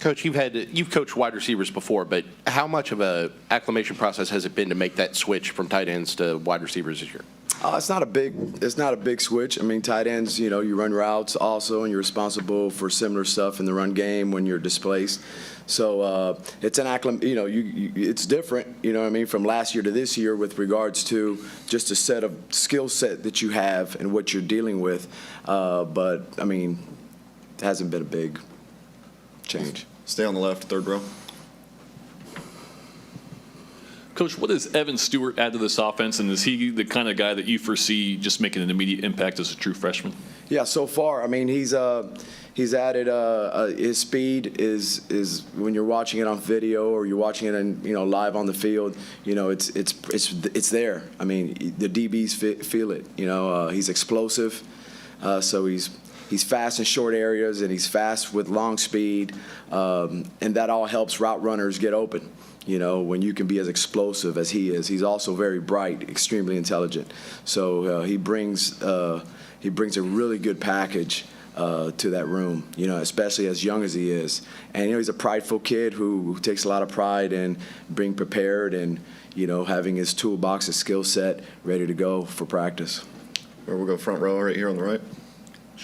Coach, you've coached wide receivers before, but how much of a acclimation process has it been to make that switch from tight ends to wide receivers this year? It's not a big switch. I mean, tight ends, you run routes also, and you're responsible for similar stuff in the run game when you're displaced. So it's an it's different, what I mean, from last year to this year with regards to just a set of skill set that you have and what you're dealing with. But I mean, it hasn't been a big change. Stay on the left, third row. Coach, what does Evan Stewart add to this offense, and is he the kind of guy that you foresee just making an immediate impact as a true freshman? Yeah, so far, I mean, he's added his speed is when you're watching it on video or you're watching it in, live on the field, it's there. I mean, the DBs feel it. He's explosive, so he's fast in short areas and he's fast with long speed, and that all helps route runners get open. When you can be as explosive as he is. He's also very bright, extremely intelligent. So he brings a really good package to that room, especially as young as he is. And, he's a prideful kid who takes a lot of pride in being prepared and, having his toolbox, his skill set ready to go for practice. We'll go front row right here on the right.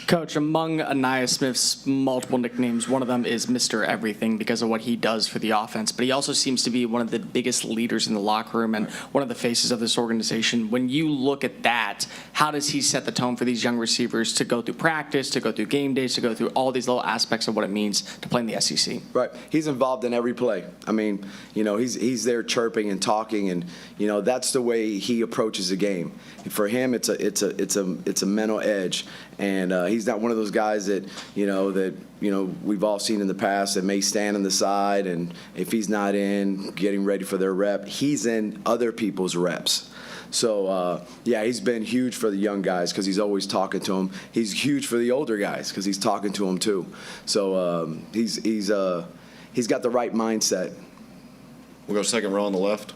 Coach, among Anaya Smith's multiple nicknames, one of them is Mr. Everything because of what he does for the offense. But he also seems to be one of the biggest leaders in the locker room and one of the faces of this organization. When you look at that, how does he set the tone for these young receivers to go through practice, to go through game days, to go through all these little aspects of what it means to play in the SEC? Right. He's involved in every play. I mean, he's there chirping and talking, and that's the way he approaches the game. For him, it's a mental edge, and he's not one of those guys that we've all seen in the past that may stand on the side, and if he's not in getting ready for their rep, he's in other people's reps. So, he's been huge for the young guys because he's always talking to them. He's huge for the older guys because he's talking to them too. So he's got the right mindset. We'll go second row on the left.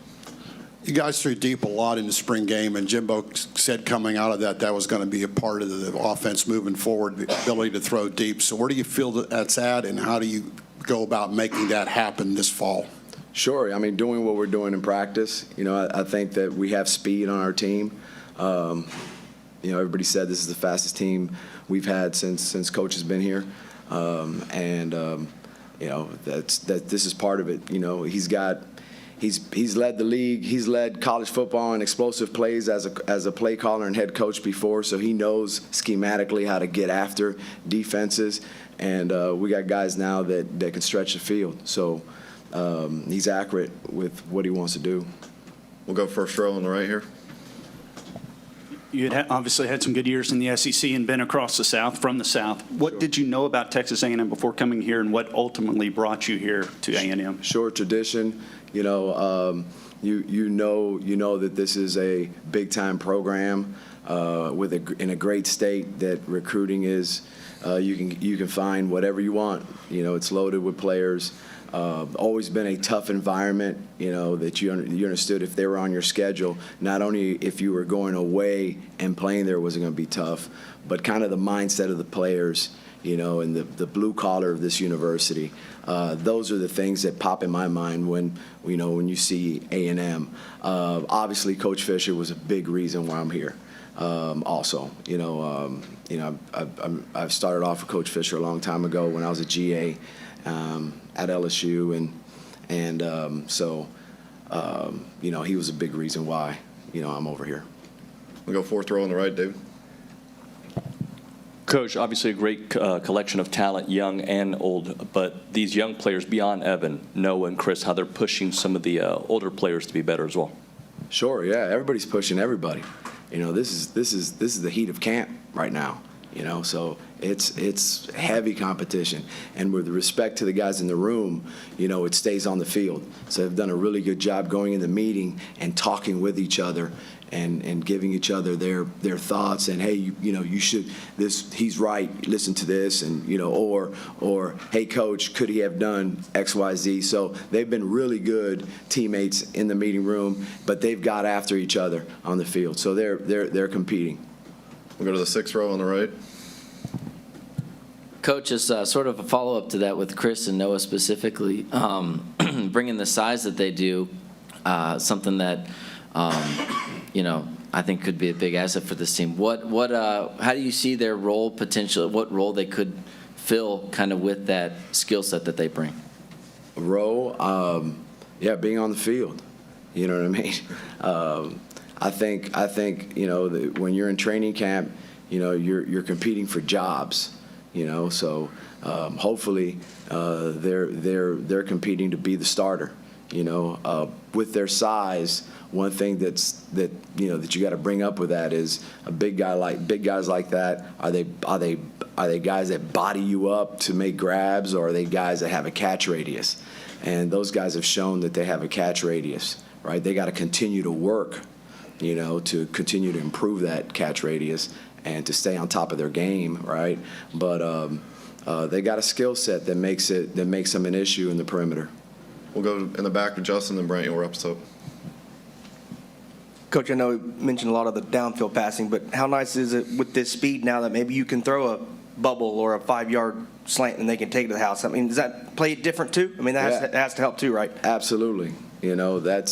You guys threw deep a lot in the spring game, and Jimbo said coming out of that was going to be a part of the offense moving forward, the ability to throw deep. So where do you feel that's at, and how do you go about making that happen this fall? Sure. I mean, doing what we're doing in practice. I think that we have speed on our team. Everybody said this is the fastest team we've had since Coach has been here, this is part of it. He's led the league. He's led college football in explosive plays as a play caller and head coach before, so he knows schematically how to get after defenses. And we got guys now that can stretch the field. So he's accurate with what he wants to do. We'll go first row on the right here. You had obviously had some good years in the SEC and been across the South, from the South. What did you know about Texas A&M before coming here, and what ultimately brought you here to A&M? Sure, tradition. You know that this is a big-time program in a great state that recruiting is. You can find whatever you want. It's loaded with players. Always been a tough environment, that you understood if they were on your schedule, not only if you were going away and playing there was it going to be tough, but kind of the mindset of the players, and the blue collar of this university. Those are the things that pop in my mind when you see A&M. Obviously, Coach Fisher was a big reason why I'm here. Also, I've started off with Coach Fisher a long time ago when I was a GA. At LSU, so he was a big reason why I'm over here. We'll go fourth row on the right, David. Coach, obviously a great collection of talent, young and old, but these young players beyond Evan, Noah and Chris, how they're pushing some of the older players to be better as well. Sure, yeah, everybody's pushing everybody. This is the heat of camp right now. So it's heavy competition. And with respect to the guys in the room, it stays on the field. So they've done a really good job going in the meeting and talking with each other and giving each other their thoughts and, hey, you should, he's right, listen to this, and, or, hey, coach, could he have done X, Y, Z? So they've been really good teammates in the meeting room, but they've got after each other on the field. So they're competing. We'll go to the sixth row on the right. Coach, as sort of a follow-up to that with Chris and Noah specifically, bringing the size that they do, something that, I think could be a big asset for this team. How do you see their role potential, what role they could fill kind of with that skill set that they bring? Role, being on the field. You know what I mean? I think when you're in training camp, you're competing for jobs. So hopefully they're competing to be the starter. With their size, one thing that you got to bring up with that is big guys like that. Are they guys that body you up to make grabs, or are they guys that have a catch radius? And those guys have shown that they have a catch radius, right? They got to continue to work, to continue to improve that catch radius and to stay on top of their game, right? But they got a skill set that makes them an issue in the perimeter. We'll go in the back with Justin, and Brant, you'll wrap us up. Coach, I know you mentioned a lot of the downfield passing, but how nice is it with this speed now that maybe you can throw a bubble or a 5-yard slant and they can take it to the house? I mean, does that play different too? I mean, that has to help too, right? Absolutely. That's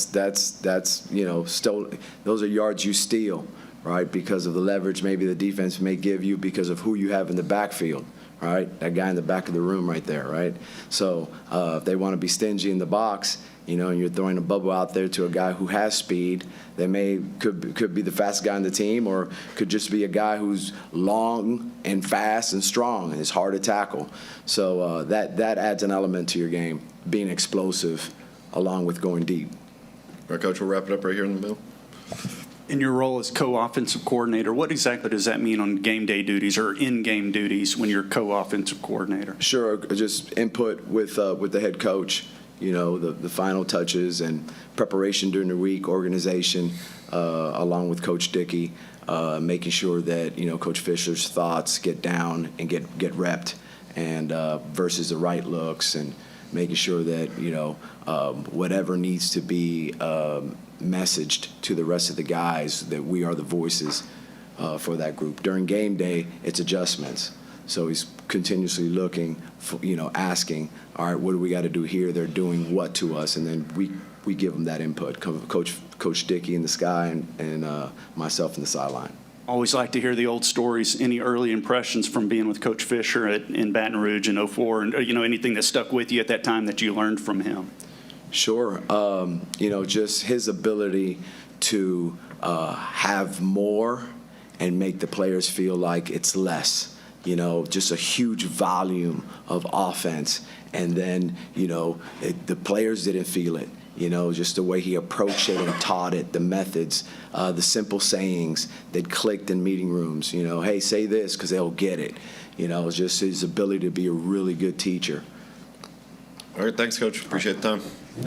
still, those are yards you steal, right? Because of the leverage maybe the defense may give you because of who you have in the backfield, right? That guy in the back of the room right there, right? So if they want to be stingy in the box, and you're throwing a bubble out there to a guy who has speed, could be the fastest guy on the team, or could just be a guy who's long and fast and strong and is hard to tackle. So that adds an element to your game, being explosive along with going deep. All right, Coach, we'll wrap it up right here in the middle. In your role as co-offensive coordinator, what exactly does that mean on game day duties or in-game duties when you're co-offensive coordinator? Sure, just input with the head coach, the final touches and preparation during the week, organization, along with Coach Dickey, making sure that, Coach Fisher's thoughts get down and get repped, and versus the right looks, and making sure that, whatever needs to be messaged to the rest of the guys, that we are the voices for that group. During game day, it's adjustments. So he's continuously looking, for, asking, all right, what do we got to do here? They're doing what to us? And then we give them that input. Coach Dickey in the sky and myself in the sideline. Always like to hear the old stories. Any early impressions from being with Coach Fisher in Baton Rouge in 04, and anything that stuck with you at that time that you learned from him? Sure. Just his ability to have more and make the players feel like it's less. Just a huge volume of offense. And then, the players didn't feel it. Just the way he approached it and taught it, the methods, the simple sayings that clicked in meeting rooms. Hey, say this because they'll get it. Just his ability to be a really good teacher. All right, thanks, Coach. Appreciate the time.